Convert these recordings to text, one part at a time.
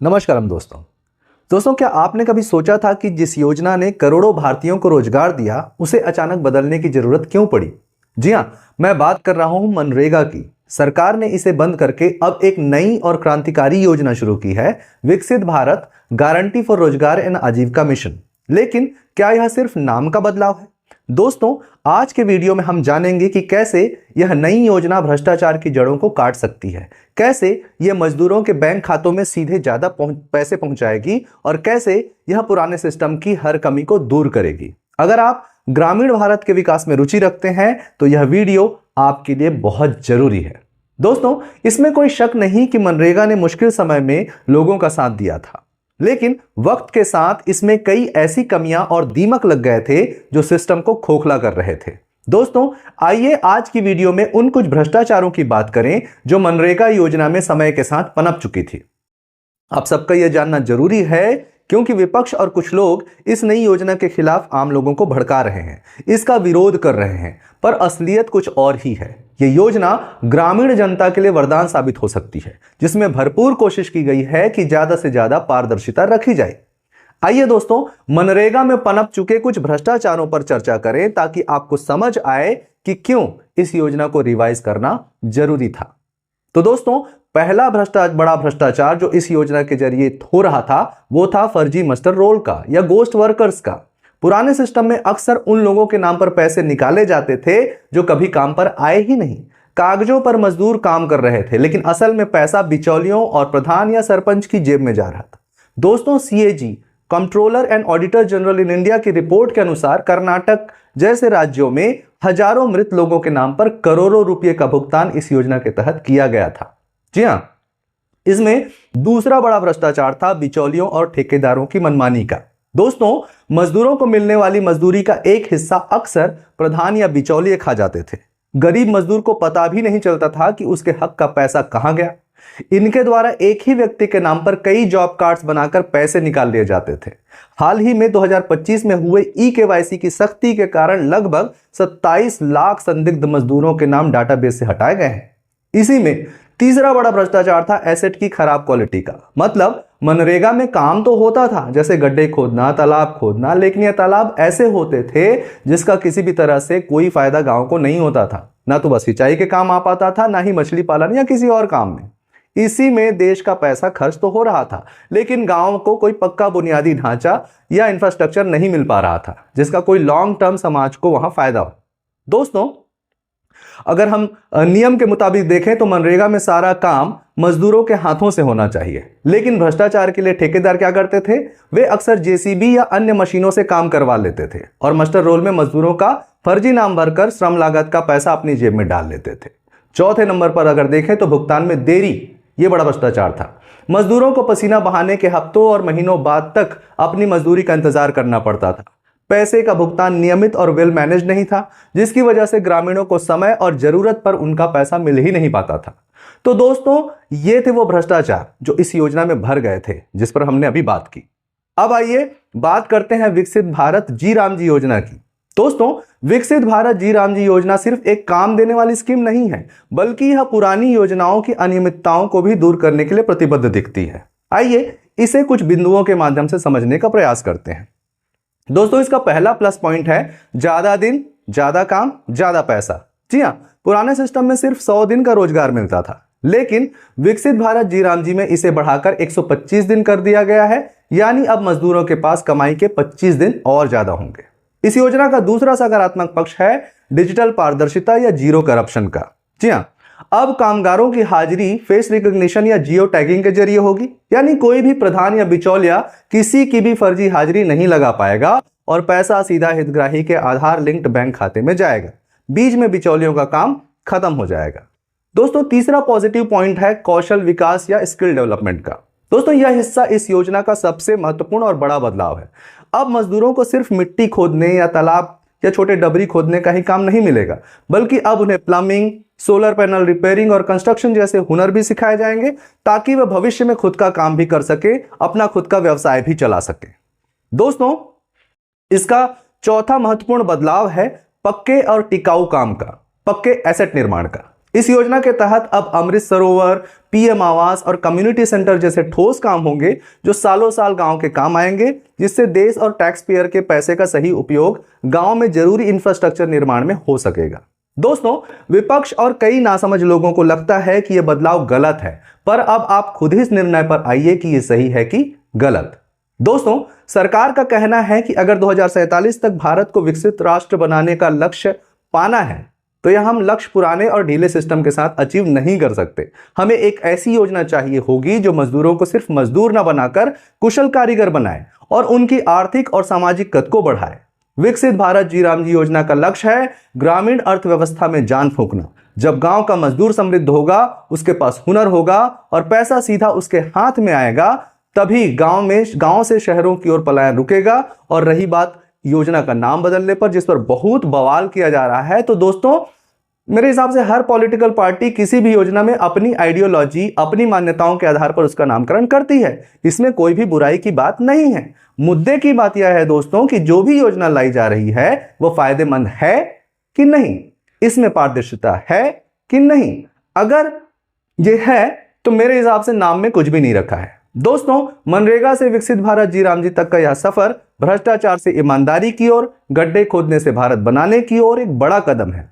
नमस्कारम दोस्तों क्या आपने कभी सोचा था कि जिस योजना ने करोड़ों भारतीयों को रोजगार दिया उसे अचानक बदलने की जरूरत क्यों पड़ी। जी हाँ, मैं बात कर रहा हूं मनरेगा की। सरकार ने इसे बंद करके अब एक नई और क्रांतिकारी योजना शुरू की है, विकसित भारत गारंटी फॉर रोजगार एंड आजीविका मिशन। लेकिन क्या यह सिर्फ नाम का बदलाव है? दोस्तों, आज के वीडियो में हम जानेंगे कि कैसे यह नई योजना भ्रष्टाचार की जड़ों को काट सकती है, कैसे यह मजदूरों के बैंक खातों में सीधे ज्यादा पैसे पहुंचाएगी और कैसे यह पुराने सिस्टम की हर कमी को दूर करेगी। अगर आप ग्रामीण भारत के विकास में रुचि रखते हैं तो यह वीडियो आपके लिए बहुत जरूरी है। दोस्तों, इसमें कोई शक नहीं कि मनरेगा ने मुश्किल समय में लोगों का साथ दिया था, लेकिन वक्त के साथ इसमें कई ऐसी कमियां और दीमक लग गए थे जो सिस्टम को खोखला कर रहे थे। दोस्तों, आइए आज की वीडियो में उन कुछ भ्रष्टाचारों की बात करें जो मनरेगा योजना में समय के साथ पनप चुकी थी। आप सबका यह जानना जरूरी है क्योंकि विपक्ष और कुछ लोग इस नई योजना के खिलाफ आम लोगों को भड़का रहे हैं, इसका विरोध कर रहे हैं, पर असलियत कुछ और ही है। यह योजना ग्रामीण जनता के लिए वरदान साबित हो सकती है, जिसमें भरपूर कोशिश की गई है कि ज्यादा से ज्यादा पारदर्शिता रखी जाए। आइए दोस्तों, मनरेगा में पनप चुके कुछ भ्रष्टाचारों पर चर्चा करें ताकि आपको समझ आए कि क्यों इस योजना को रिवाइज करना जरूरी था। तो दोस्तों, पहला बड़ा भ्रष्टाचार जो इस योजना के जरिए हो रहा था वो था फर्जी मस्टर रोल का या गोस्ट वर्कर्स का। पुराने सिस्टम में अक्सर उन लोगों के नाम पर पैसे निकाले जाते थे जो कभी काम पर आए ही नहीं। कागजों पर मजदूर काम कर रहे थे, लेकिन असल में पैसा बिचौलियों और प्रधान या सरपंच की जेब में जा रहा था। दोस्तों, CAG controller and auditor general in India की रिपोर्ट के अनुसार कर्नाटक जैसे राज्यों में हजारों मृत लोगों के नाम पर करोड़ों रुपए का भुगतान इस योजना के तहत किया गया था। जी हां, इसमें दूसरा बड़ा भ्रष्टाचार था बिचौलियों और ठेकेदारों की मनमानी का। दोस्तों, मजदूरों को मिलने वाली मजदूरी का एक हिस्सा अक्सर प्रधान या बिचौलिए खा जाते थे। गरीब मजदूर को पता भी नहीं चलता था कि उसके हक का पैसा कहां गया। इनके द्वारा एक ही व्यक्ति के नाम पर कई जॉब कार्ड्स बनाकर पैसे निकाल लिए जाते थे। हाल ही में 2025 में हुए ई-केवाईसी की सख्ती के कारण लगभग 27 लाख संदिग्ध मजदूरों के नाम डाटाबेस से हटाए गए हैं। इसी में तीसरा बड़ा भ्रष्टाचार था एसेट की खराब क्वालिटी का। मतलब मनरेगा में काम तो होता था, जैसे गड्ढे खोदना, तालाब खोदना, लेकिन ये तालाब ऐसे होते थे जिसका किसी भी तरह से कोई फायदा गांव को नहीं होता था। ना तो बस सिंचाई के काम आ पाता था, ना ही मछली पालन या किसी और काम में। इसी में देश का पैसा खर्च तो हो रहा था, लेकिन गांव को कोई पक्का बुनियादी ढांचा या इंफ्रास्ट्रक्चर नहीं मिल पा रहा था जिसका कोई लॉन्ग टर्म समाज को वहां फायदा हो। दोस्तों, अगर हम नियम के मुताबिक देखें तो मनरेगा में सारा काम मजदूरों के हाथों से होना चाहिए, लेकिन भ्रष्टाचार के लिए ठेकेदार क्या करते थे? वे अक्सर जेसीबी या अन्य मशीनों से काम करवा लेते थे और मास्टर रोल में मजदूरों का फर्जी नाम भरकर श्रम लागत का पैसा अपनी जेब में डाल लेते थे। चौथे नंबर पर अगर देखें तो भुगतान में देरी, यह बड़ा भ्रष्टाचार था। मजदूरों को पसीना बहाने के हफ्तों और महीनों बाद तक अपनी मजदूरी का इंतजार करना पड़ता था। पैसे का भुगतान नियमित और वेल मैनेज नहीं था, जिसकी वजह से ग्रामीणों को समय और जरूरत पर उनका पैसा मिल ही नहीं पाता था। तो दोस्तों, ये थे वो भ्रष्टाचार जो इस योजना में भर गए थे, जिस पर हमने अभी बात की। अब आइए बात करते हैं विकसित भारत जी राम जी योजना की। दोस्तों, विकसित भारत जी राम जी योजना सिर्फ एक काम देने वाली स्कीम नहीं है, बल्कि यह पुरानी योजनाओं की अनियमितताओं को भी दूर करने के लिए प्रतिबद्ध दिखती है। आइए इसे कुछ बिंदुओं के माध्यम से समझने का प्रयास करते हैं। दोस्तों, इसका पहला प्लस पॉइंट है ज्यादा दिन, ज्यादा काम, ज्यादा पैसा। जी हां, पुराने सिस्टम में सिर्फ 100 दिन का रोजगार मिलता था, लेकिन विकसित भारत जी राम जी में इसे बढ़ाकर 125 दिन कर दिया गया है। यानी अब मजदूरों के पास कमाई के 25 दिन और ज्यादा होंगे। इस योजना का दूसरा सकारात्मक पक्ष है डिजिटल पारदर्शिता या जीरो करप्शन का। जी हां, अब कामगारों की हाजिरी फेस रिकॉग्निशन या जियो टैगिंग के जरिए होगी। यानी कोई भी प्रधान या बिचौलिया किसी की भी फर्जी हाजिरी नहीं लगा पाएगा और पैसा सीधा हितग्राही के आधार लिंक्ड बैंक खाते में जाएगा। बीच में बिचौलियों का काम खत्म हो जाएगा। दोस्तों, तीसरा पॉजिटिव पॉइंट है कौशल विकास या स्किल डेवलपमेंट का। दोस्तों, यह हिस्सा इस योजना का सबसे महत्वपूर्ण और बड़ा बदलाव है। अब मजदूरों को सिर्फ मिट्टी खोदने या तालाब या छोटे डबरी खोदने का ही काम नहीं मिलेगा, बल्कि अब उन्हें प्लम्बिंग, सोलर पैनल रिपेयरिंग और कंस्ट्रक्शन जैसे हुनर भी सिखाए जाएंगे, ताकि वह भविष्य में खुद का काम भी कर सके, अपना खुद का व्यवसाय भी चला सके। दोस्तों, इसका चौथा महत्वपूर्ण बदलाव है पक्के और टिकाऊ काम का, पक्के एसेट निर्माण का। इस योजना के तहत अब अमृत सरोवर, पीएम आवास और कम्युनिटी सेंटर जैसे ठोस काम होंगे जो सालों साल गांव के काम आएंगे, जिससे देश और टैक्स पेयर के पैसे का सही उपयोग गांव में जरूरी इंफ्रास्ट्रक्चर निर्माण में हो सकेगा। दोस्तों, विपक्ष और कई नासमझ लोगों को लगता है कि यह बदलाव गलत है, पर अब आप खुद ही इस निर्णय पर आइए कि यह सही है कि गलत। दोस्तों, सरकार का कहना है कि अगर 2047 तक भारत को विकसित राष्ट्र बनाने का लक्ष्य पाना है तो यह हम लक्ष्य पुराने और ढीले सिस्टम के साथ अचीव नहीं कर सकते। हमें एक ऐसी योजना चाहिए होगी जो मजदूरों को सिर्फ मजदूर न बनाकर कुशल कारीगर बनाए और उनकी आर्थिक और सामाजिक कद को बढ़ाए। विकसित भारत जी राम जी योजना का लक्ष्य है ग्रामीण अर्थव्यवस्था में जान फूंकना। जब गांव का मजदूर समृद्ध होगा, उसके पास हुनर होगा और पैसा सीधा उसके हाथ में आएगा, तभी गांव से शहरों की ओर पलायन रुकेगा। और रही बात योजना का नाम बदलने पर, जिस पर बहुत बवाल किया जा रहा है, तो दोस्तों मेरे हिसाब से हर पॉलिटिकल पार्टी किसी भी योजना में अपनी आइडियोलॉजी, अपनी मान्यताओं के आधार पर उसका नामकरण करती है। इसमें कोई भी बुराई की बात नहीं है। मुद्दे की बात यह है दोस्तों कि जो भी योजना लाई जा रही है वो फायदेमंद है कि नहीं, इसमें पारदर्शिता है कि नहीं। अगर यह है तो मेरे हिसाब से नाम में कुछ भी नहीं रखा है। दोस्तों, मनरेगा से विकसित भारत जी राम जी तक का यह सफर भ्रष्टाचार से ईमानदारी की ओर, गड्ढे खोदने से भारत बनाने की ओर एक बड़ा कदम है।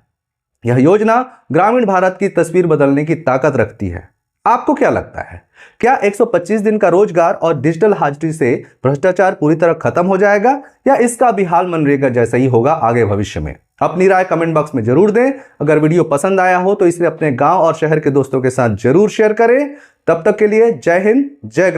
यह योजना ग्रामीण भारत की तस्वीर बदलने की ताकत रखती है। आपको क्या लगता है, क्या 125 दिन का रोजगार और डिजिटल हाजिरी से भ्रष्टाचार पूरी तरह खत्म हो जाएगा या इसका भी हाल मनरेगा जैसा ही होगा आगे भविष्य में? अपनी राय कमेंट बॉक्स में जरूर दें। अगर वीडियो पसंद आया हो तो इसे अपने गांव और शहर के दोस्तों के साथ जरूर शेयर करें। तब तक के लिए जय हिंद, जय